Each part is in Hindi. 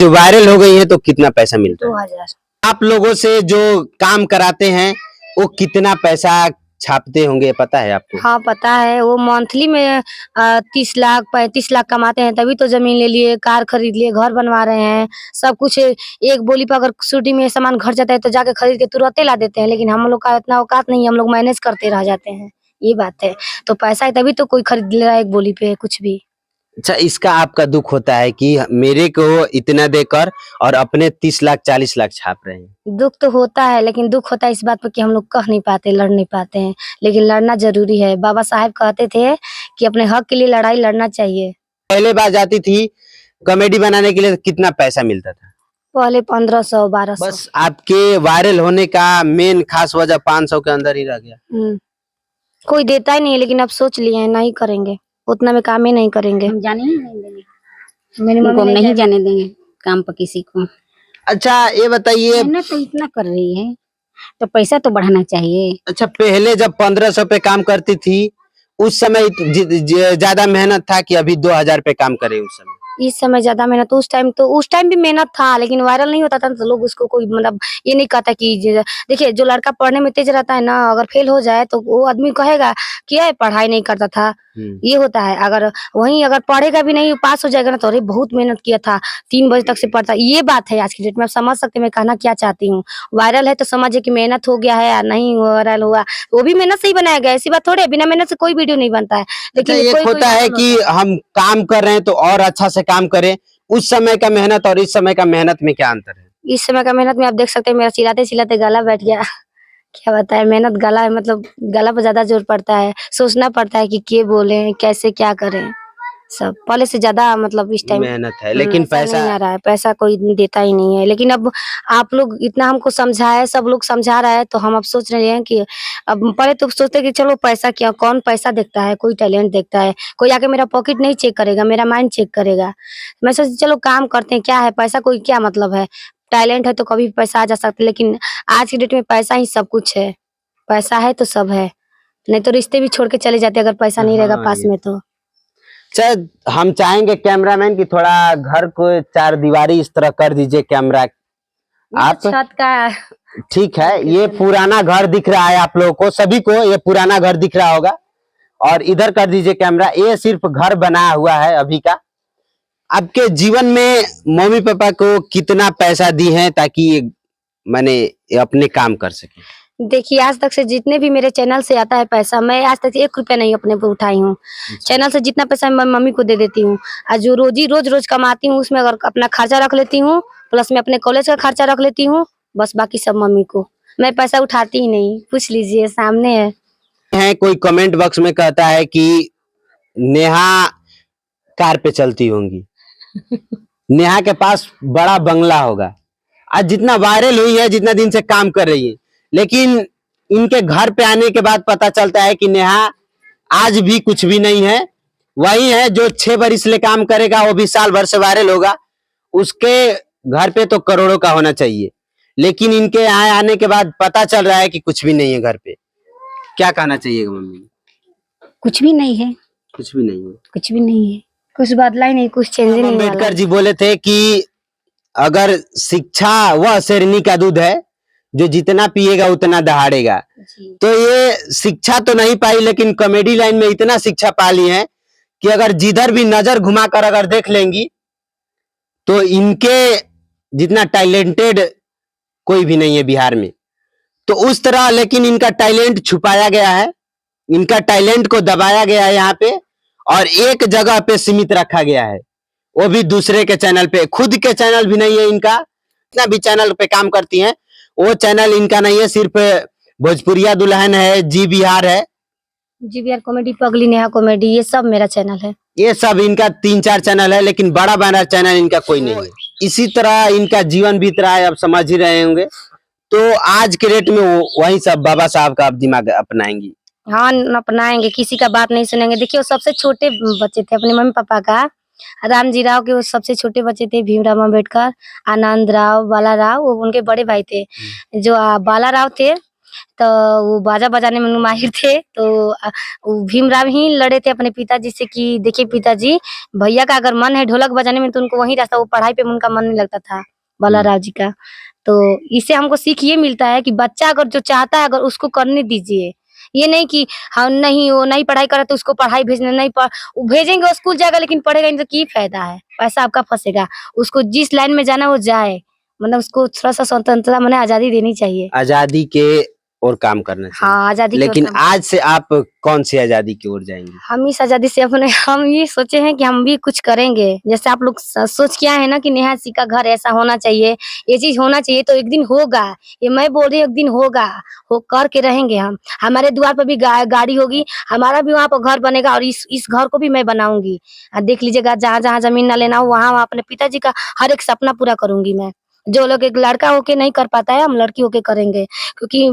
जो वायरल हो गई है तो कितना पैसा मिलता है? 2000। आप लोगों से जो काम कराते हैं वो कितना पैसा छापते होंगे, पता है आपको? हाँ पता है, वो मंथली में 30 लाख 35 लाख कमाते हैं, तभी तो जमीन ले लिए, कार खरीद लिए, घर बनवा रहे हैं, सब कुछ। एक बोली पर अगर शूटिंग में सामान घट जाता है तो जाके खरीद के तुरंत ला देते हैं, लेकिन हम लोग का इतना औकात नहीं है, हम लोग मैनेज करते रह जाते हैं, ये बात है। तो पैसा है तभी तो कोई खरीद ले रहा है एक बोली पे कुछ भी। अच्छा, इसका आपका दुख होता है कि मेरे को इतना देकर और अपने 30 लाख 40 लाख छाप रहे हैं? दुख तो होता है, लेकिन दुख होता है इस बात पर कि हम लोग कह नहीं पाते, लड़ नहीं पाते हैं, लेकिन लड़ना जरूरी है। बाबा साहब कहते थे कि अपने हक के लिए लड़ाई लड़ना चाहिए। पहले बार जाती थी कॉमेडी बनाने के लिए तो कितना पैसा मिलता था? पहले 1500 1200। बस आपके वायरल होने का मेन खास वजह 500 के अंदर ही रह गया। कोई देता ही नहीं है, लेकिन अब सोच लिए हैं नहीं करेंगे, उतना में काम ही नहीं करेंगे। हम जाने ही नहीं देंगे, मेरी उनको हम मम्मी नहीं जाने देंगे काम पर किसी को। अच्छा ये बताइए, मेहनत तो इतना कर रही है तो पैसा तो बढ़ाना चाहिए। अच्छा पहले जब 1500 पे काम करती थी उस समय ज्यादा मेहनत था कि अभी 2000 पे काम करे उस समय? इस समय ज्यादा मेहनत, उस टाइम भी मेहनत था, लेकिन वायरल नहीं होता था तो लोग उसको कोई मतलब ये नहीं कहता कि देखिए जो लड़का पढ़ने में तेज रहता है ना, अगर फेल हो जाए तो वो आदमी कहेगा कि ये पढ़ाई नहीं करता था, ये होता है। अगर वहीं अगर पढ़ेगा भी नहीं, पास हो जाएगा ना, तो अरे बहुत मेहनत किया था, 3 बजे तक से पढ़ता, ये बात है आज की डेट में। आप समझ सकते हैं मैं कहना क्या चाहती हूँ। वायरल है तो समझिए कि मेहनत हो गया है, या नहीं वायरल हुआ वो भी मेहनत से ही बनाया गया, ऐसी बात थोड़ी है, बिना मेहनत से कोई वीडियो नहीं बनता है। लेकिन लेकिन एक होता है कि हम काम कर रहे हैं तो और अच्छा से काम करें, उस समय का मेहनत और इस समय का मेहनत में क्या अंतर है? इस समय का मेहनत में आप देख सकते हैं मेरा चिल्लाते चिल्लाते गला बैठ गया। क्या बताएं, मेहनत गला है, मतलब गला पर ज्यादा जोर पड़ता है, सोचना पड़ता है कि क्या बोले, कैसे क्या करें, सब पहले से ज्यादा मतलब इस टाइम मेहनत है, लेकिन पैसा नहीं आ रहा है, पैसा कोई देता ही नहीं है। लेकिन अब आप लोग इतना हमको समझाए, सब लोग समझा रहा है, तो हम अब सोच रहे हैं कि अब पहले तो सोचते कि चलो पैसा क्या, कौन पैसा देखता है, कोई टैलेंट देखता है, कोई आके मेरा पॉकेट नहीं चेक करेगा, मेरा माइंड चेक करेगा। मैं सोची चलो काम करते हैं, क्या है पैसा, कोई क्या मतलब है, टैलेंट है तो कभी भी पैसा आ जा सकता है, लेकिन आज की डेट में पैसा ही सब कुछ है, पैसा है तो सब है, नहीं तो रिश्ते भी छोड़ के चले जाते अगर पैसा नहीं रहेगा पास में तो। शायद हम चाहेंगे कैमरामैन की थोड़ा घर को 4 दीवारी इस तरह कर दीजिए कैमरा आप। छत का ठीक है, ये पुराना घर दिख रहा है आप लोगों को, सभी को ये पुराना घर दिख रहा होगा, और इधर कर दीजिए कैमरा। ये सिर्फ घर बना हुआ है अभी का। आपके जीवन में मम्मी पापा को कितना पैसा दी है ताकि मैंने अपने काम कर सके? देखिए आज तक से जितने भी मेरे चैनल से आता है पैसा, मैं आज तक 1 रुपया नहीं अपने पे उठाई हूँ। चैनल से जितना पैसा मैं मम्मी को दे देती हूँ, और जो रोज कमाती हूँ उसमें अगर अपना खर्चा रख लेती हूँ, प्लस में अपने कॉलेज का खर्चा रख लेती हूँ, बस बाकी सब मम्मी को। मैं पैसा उठाती ही नहीं, पूछ लीजिए सामने है। कोई कमेंट बॉक्स में कहता है कि नेहा कार पे चलती होंगी, नेहा के पास बड़ा बंगला होगा। आज जितना वायरल हुई है, जितना दिन से काम कर रही है, लेकिन इनके घर पे आने के बाद पता चलता है कि नेहा आज भी कुछ भी नहीं है। वही है जो 6 बरिस ले काम करेगा, वो भी साल भर से वायरल होगा, उसके घर पे तो करोड़ों का होना चाहिए, लेकिन इनके यहाँ आने के बाद पता चल रहा है कि कुछ भी नहीं है घर पे। क्या कहना चाहिएगा मम्मी? कुछ भी नहीं है, कुछ भी नहीं है, कुछ भी नहीं है, कुछ बदला ही नहीं, कुछ चेंज ही नहीं हुआ। अम्बेडकर जी बोले थे कि अगर शिक्षा वह शेरनी का दूध है जो जितना पिएगा उतना दहाड़ेगा। तो ये शिक्षा तो नहीं पाई, लेकिन कॉमेडी लाइन में इतना शिक्षा पा ली है कि अगर जिधर भी नजर घुमाकर अगर देख लेंगी तो इनके जितना टैलेंटेड कोई भी नहीं है बिहार में। तो उस तरह लेकिन इनका टैलेंट छुपाया गया है, इनका टैलेंट को दबाया गया है यहाँ पे, और एक जगह पे सीमित रखा गया है, वो भी दूसरे के चैनल पे। खुद के चैनल भी नहीं है इनका, इतना भी चैनल पे काम करती हैं, वो चैनल इनका नहीं है। सिर्फ भोजपुरिया दुल्हन है, जी बिहार है, जी बिहार कॉमेडी, पगली नेहा कॉमेडी, ये सब मेरा चैनल है। ये सब इनका 3-4 चैनल है, लेकिन बड़ा बड़ा चैनल इनका कोई नहीं है। इसी तरह इनका जीवन बीत रहा है, आप समझ ही रहे होंगे। तो आज के रेट में वही सब बाबा साहब का आप दिमाग अपनाएंगी? हाँ अपनाएंगे, किसी का बात नहीं सुनेंगे। देखिए वो सबसे छोटे बच्चे थे अपने मम्मी पापा का, रामजी राव के वो सबसे छोटे बच्चे थे, भीमराव अम्बेडकर, आनंद राव, बाला राव, वो उनके बड़े भाई थे। जो बाला राव थे तो वो बाजा बजाने में माहिर थे। तो वो भीमराव ही लड़े थे अपने पिताजी से कि देखिए पिताजी, भैया का अगर मन है ढोलक बजाने में तो उनको वहीं रास्ता, वो पढ़ाई पे उनका मन नहीं लगता था, बल्लाराव जी का। तो इससे हमको सीख ये मिलता है कि बच्चा अगर जो चाहता है अगर उसको करने दीजिए। ये नहीं कि हाँ नहीं वो नहीं पढ़ाई करे तो उसको पढ़ाई भेजना नहीं वो भेजेंगे, वो स्कूल जाएगा लेकिन पढ़ेगा नहीं तो की फायदा है? पैसा आपका फँसेगा। उसको जिस लाइन में जाना है वो जाए। मतलब उसको थोड़ा-सा स्वतंत्रता माने आज़ादी देनी चाहिए। आजादी के और काम करना चाहिए। हाँ, आज़ादी की ओर लेकिन काम। आज से आप कौन सी आजादी की ओर जाएंगे? हम इस आज़ादी से अपने हम ये सोचे हैं कि हम भी कुछ करेंगे। जैसे आप लोग सोच के आए हैं ना कि नेहा जी का घर ऐसा होना चाहिए, ये चीज़ होना चाहिए तो एक दिन होगा। ये मैं बोल रही हूँ एक दिन होगा, हो कर के रहेंगे हम। हमारे द्वार पर भी गाड़ी होगी, हमारा भी वहाँ पर घर बनेगा और इस घर को भी मैं बनाऊँगी। देख लीजिएगा जहाँ-जहाँ ज़मीन ना लेना हो वहाँ-वहाँ अपने पिताजी का हर एक सपना पूरा करूँगी मैं। जो लोग एक लड़का होके नहीं कर पाता है, हम लड़की होके करेंगे। क्योंकि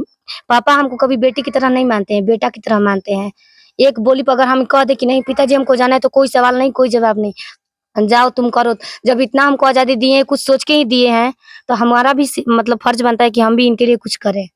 पापा हमको कभी बेटी की तरह नहीं मानते हैं, बेटा की तरह मानते हैं। एक बोली पे अगर हम कह दें कि नहीं पिताजी हमको जाना है तो कोई सवाल नहीं, कोई जवाब नहीं। जाओ तुम करो। जब इतना हमको आज़ादी दिए हैं, कुछ सोच के ही दिए हैं, तो हमारा भी मतलब फर्ज़ बनता है कि हम भी इनके लिए कुछ करें।